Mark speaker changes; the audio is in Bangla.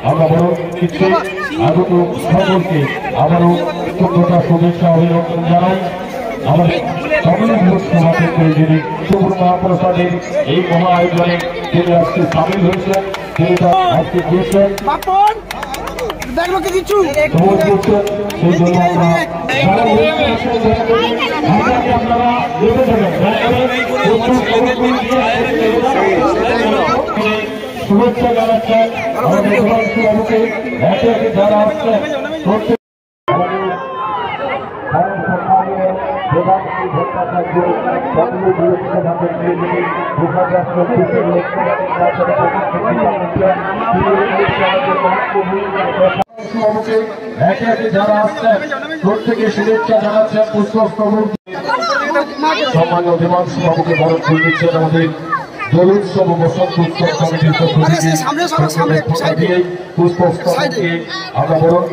Speaker 1: আমরা বড় কিছু আগত সকলকে আবারও কৃতজ্ঞতা শুভেচ্ছা অভিনন্দন জানাই। আমাদের সকলের সমাজের যিনি সুব্র মহাপ্রসাদের এই মহা আয়োজনে তিনি আজকে সামিল হয়েছেন, তিনি তার আজকে দিয়েছেন কিছু সেই জন্য আপনারা শুভেচ্ছা জানাচ্ছেন আমাদের প্রধানমন্ত্রীকে একে একে যারা আসছেন একে একে যারা আসছেন প্রত্যেকে শুভেচ্ছা জানাচ্ছেন পুষ্পস্তবক সম্মানীয় বিমর্ষ বাবুকে বরণ করে দিচ্ছেন আমাদের দোল উৎসব ও বসন্ত উৎসব কমিটির পক্ষ থেকে পুষ্পস্তবককে আমরা বরণ